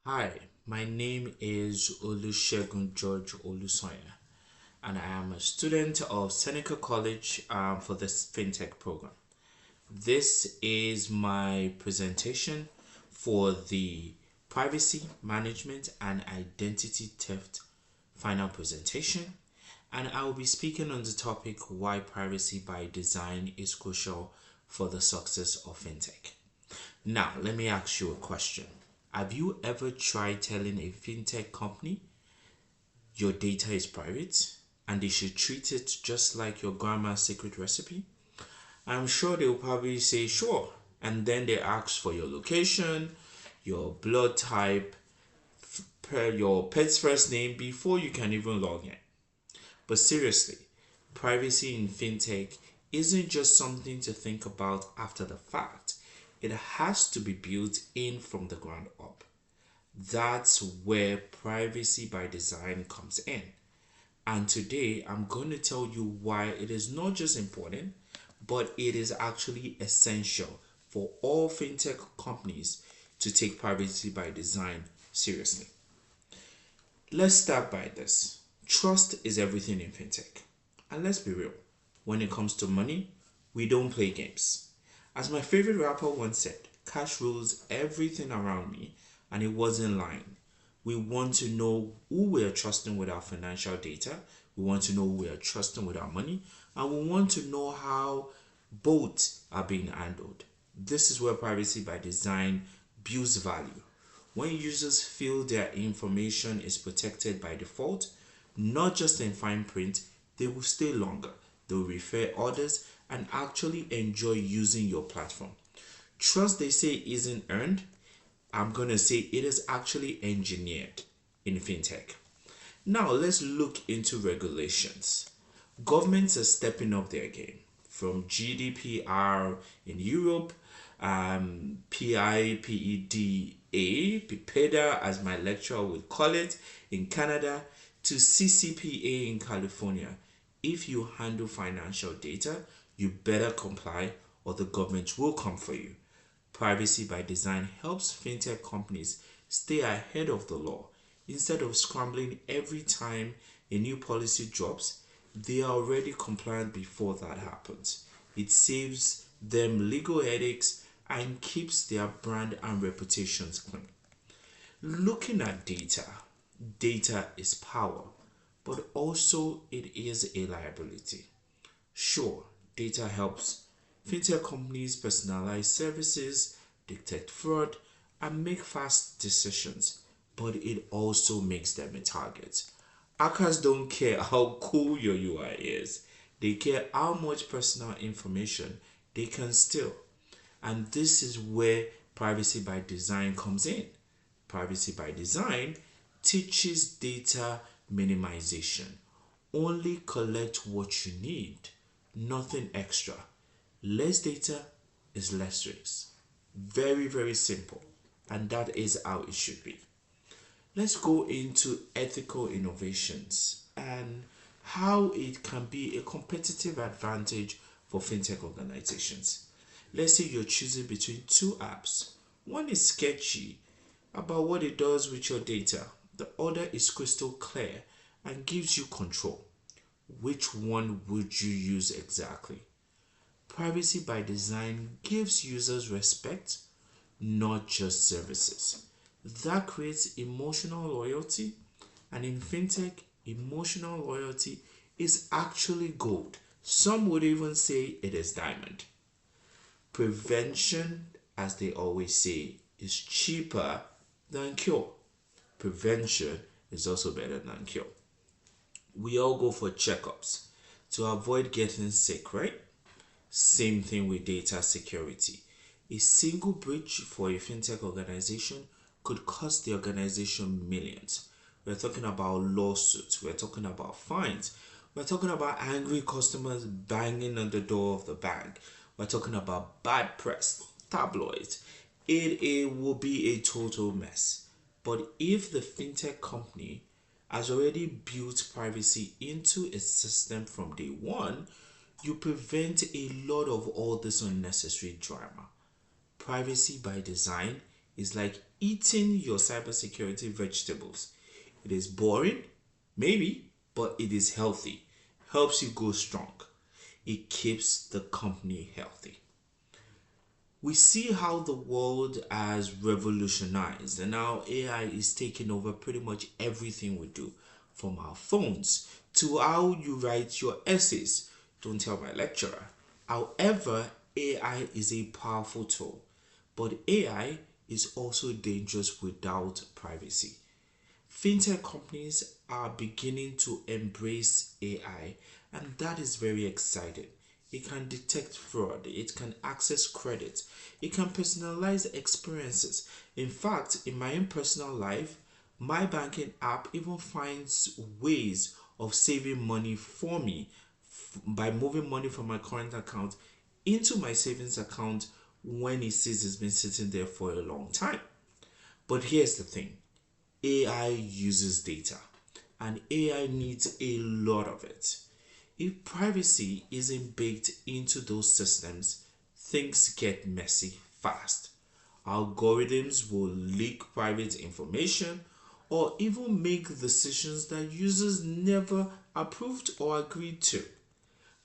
Hi, my name is Olusegun George Olusoya, and I am a student of Seneca College for this Fintech program. This is my presentation for the Privacy Management and Identity Theft final presentation, and I will be speaking on the topic why privacy by design is crucial for the success of fintech. Now, let me ask you a question. Have you ever tried telling a fintech company your data is private and they should treat it just like your grandma's secret recipe? I'm sure they'll probably say sure, and then they ask for your location, your blood type, your pet's first name before you can even log in. But seriously, privacy in fintech isn't just something to think about after the fact. It has to be built in from the ground up. That's where privacy by design comes in. And today I'm going to tell you why it is not just important, but it is actually essential for all fintech companies to take privacy by design seriously. Let's start by this. Trust is everything in fintech. And let's be real, when it comes to money, we don't play games. As my favorite rapper once said, cash rules everything around me, and it wasn't lying. We want to know who we are trusting with our financial data, we want to know who we are trusting with our money, and we want to know how both are being handled. This is where privacy by design builds value. When users feel their information is protected by default, not just in fine print, they will stay longer, they will refer others, and actually enjoy using your platform. Trust, they say, isn't earned. I'm going to say it is actually engineered in fintech. Now, let's look into regulations. Governments are stepping up their game from GDPR in Europe, PIPEDA, as my lecturer would call it, in Canada, to CCPA in California. If you handle financial data, you better comply or the government will come for you. Privacy by design helps fintech companies stay ahead of the law. Instead of scrambling every time a new policy drops, they are already compliant before that happens. It saves them legal headaches and keeps their brand and reputations clean. Looking at data, data is power, but also it is a liability. Sure, data helps fintech companies personalize services, detect fraud, and make fast decisions, but it also makes them a target. Hackers don't care how cool your UI is, they care how much personal information they can steal. And this is where privacy by design comes in. Privacy by design teaches data minimization. Only collect what you need, nothing extra. Less data is less risk. Very, very simple. And that is how it should be. Let's go into ethical innovations and how it can be a competitive advantage for fintech organizations. Let's say you're choosing between two apps. One is sketchy about what it does with your data, the other is crystal clear and gives you control. Which one would you use exactly? Privacy by design gives users respect, not just services. That creates emotional loyalty, and in fintech, emotional loyalty is actually gold. Some would even say it is diamond. Prevention, as they always say, is cheaper than cure. Prevention is also better than cure. We all go for checkups to avoid getting sick, right? Same thing with data security. A single breach for a fintech organization could cost the organization millions. We're talking about lawsuits, we're talking about fines, we're talking about angry customers banging on the door of the bank, we're talking about bad press, tabloids. It will be a total mess. But if the fintech company has already built privacy into its system from day one, you prevent a lot of all this unnecessary drama. Privacy by design is like eating your cybersecurity vegetables. It is boring, maybe, but it is healthy. Helps you go strong. It keeps the company healthy. We see how the world has revolutionized, and now AI is taking over pretty much everything we do, from our phones to how you write your essays. Don't tell my lecturer. However, AI is a powerful tool, but AI is also dangerous without privacy. Fintech companies are beginning to embrace AI, and that is very exciting. It can detect fraud, it can access credit, it can personalize experiences. In fact, in my own personal life, my banking app even finds ways of saving money for me by moving money from my current account into my savings account when it sees it's been sitting there for a long time. But here's the thing, AI uses data, and AI needs a lot of it. If privacy isn't baked into those systems, things get messy fast. Algorithms will leak private information or even make decisions that users never approved or agreed to.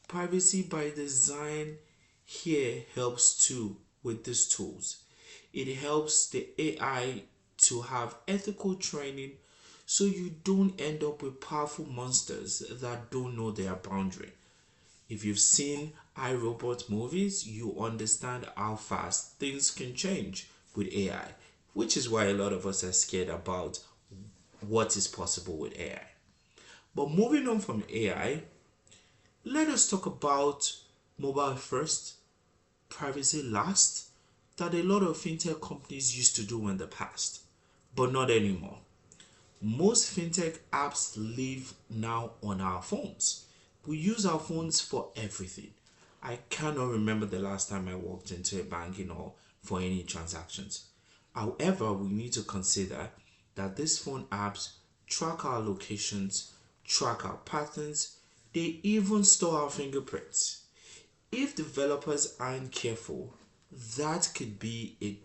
Privacy by design here helps too with these tools. It helps the AI to have ethical training so you don't end up with powerful monsters that don't know their boundary. If you've seen iRobot movies, you understand how fast things can change with AI, which is why a lot of us are scared about what is possible with AI. But moving on from AI, let us talk about mobile first, privacy last, that a lot of fintech companies used to do in the past, but not anymore. Most fintech apps live now on our phones. We use our phones for everything. I cannot remember the last time I walked into a banking or for any transactions. However, we need to consider that these phone apps track our locations, track our patterns, they even store our fingerprints. If developers aren't careful, that could be a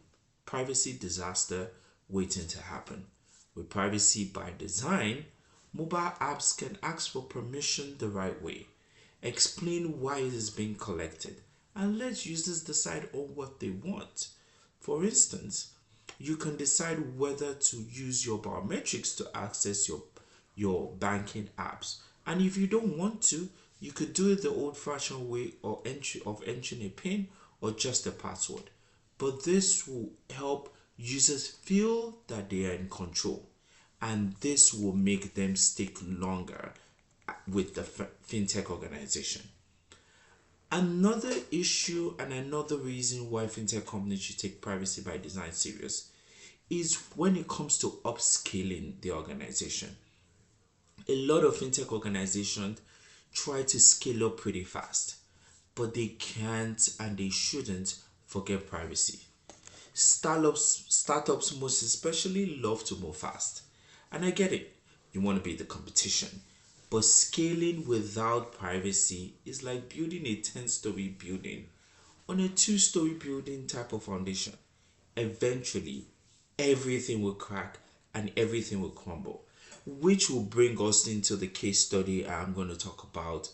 privacy disaster waiting to happen. With privacy by design, mobile apps can ask for permission the right way, explain why it is being collected, and let users decide on what they want. For instance, you can decide whether to use your biometrics to access your banking apps. And if you don't want to, you could do it the old fashioned way or entering a PIN or just a password. But this will help users feel that they are in control, and this will make them stick longer with the fintech organization. Another issue and another reason why fintech companies should take privacy by design serious is when it comes to upscaling the organization. A lot of fintech organizations try to scale up pretty fast, but they can't and they shouldn't forget privacy. Startups most especially love to move fast. And I get it. You want to beat the competition. But scaling without privacy is like building a 10-story building on a 2-story building type of foundation. Eventually, everything will crack and everything will crumble, which will bring us into the case study I'm going to talk about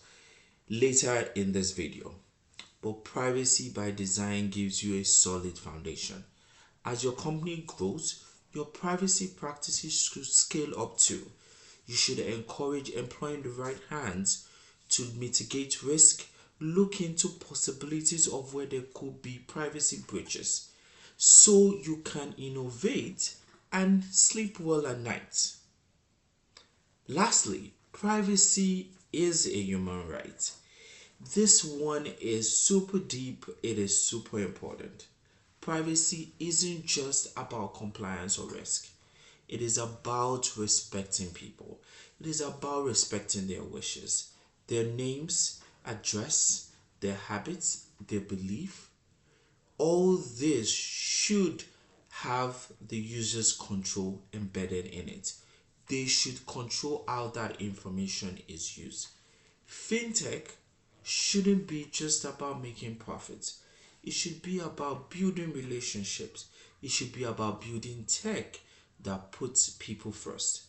later in this video. But privacy by design gives you a solid foundation. As your company grows, your privacy practices should scale up too. You should encourage employing the right hands to mitigate risk, look into possibilities of where there could be privacy breaches, so you can innovate and sleep well at night. Lastly, privacy is a human right. This one is super deep, it is super important. Privacy isn't just about compliance or risk. It is about respecting people. It is about respecting their wishes, their names, address, their habits, their belief. All this should have the user's control embedded in it. They should control how that information is used. Fintech shouldn't be just about making profits. It should be about building relationships. It should be about building tech that puts people first.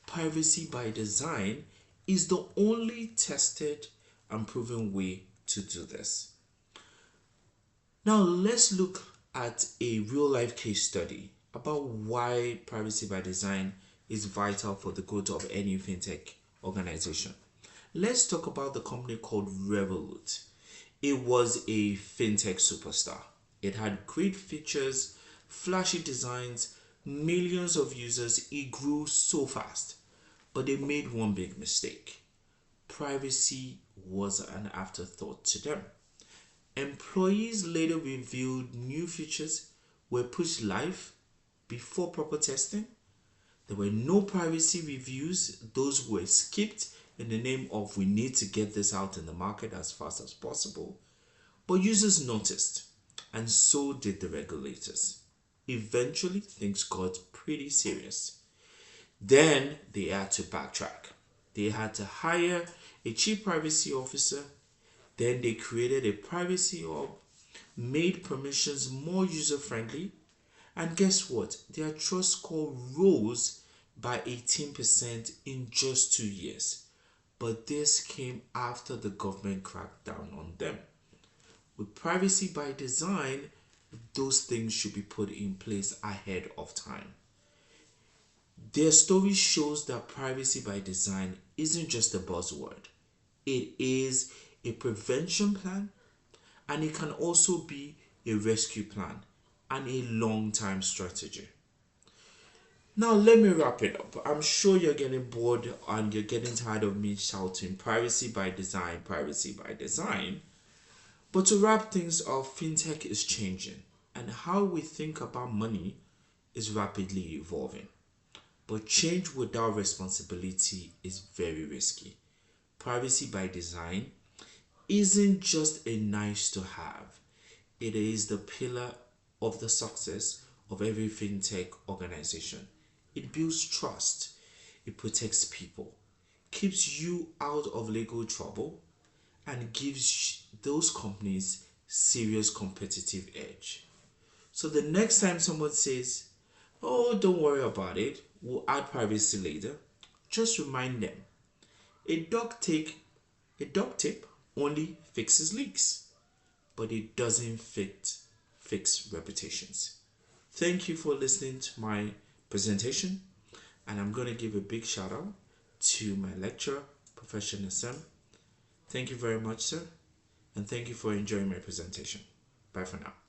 Privacy by design is the only tested and proven way to do this. Now, let's look at a real life case study about why privacy by design is vital for the growth of any fintech organization. Let's talk about the company called Revolut. It was a fintech superstar. It had great features, flashy designs, millions of users. It grew so fast. But they made one big mistake. Privacy was an afterthought to them. Employees later revealed new features were pushed live before proper testing. There were no privacy reviews. Those were skipped in the name of we need to get this out in the market as fast as possible. But users noticed, and so did the regulators. Eventually, things got pretty serious. Then they had to backtrack. They had to hire a chief privacy officer. Then they created a privacy hub, made permissions more user friendly, and guess what? Their trust score rose by 18% in just 2 years. But this came after the government cracked down on them. With privacy by design, those things should be put in place ahead of time. Their story shows that privacy by design isn't just a buzzword. It is a prevention plan, and it can also be a rescue plan and a long-term strategy. Now let me wrap it up. I'm sure you're getting bored and you're getting tired of me shouting privacy by design, privacy by design. But to wrap things up, fintech is changing and how we think about money is rapidly evolving. But change without responsibility is very risky. Privacy by design isn't just a nice to have. It is the pillar of the success of every fintech organization. It builds trust, it protects people, keeps you out of legal trouble, and gives those companies serious competitive edge. So the next time someone says, "Oh, don't worry about it, we'll add privacy later," just remind them, a duct tape only fixes leaks, but it doesn't fix reputations. Thank you for listening to my presentation, and I'm going to give a big shout out to my lecturer, Professor Nassem. Thank you very much, sir, and thank you for enjoying my presentation. Bye for now.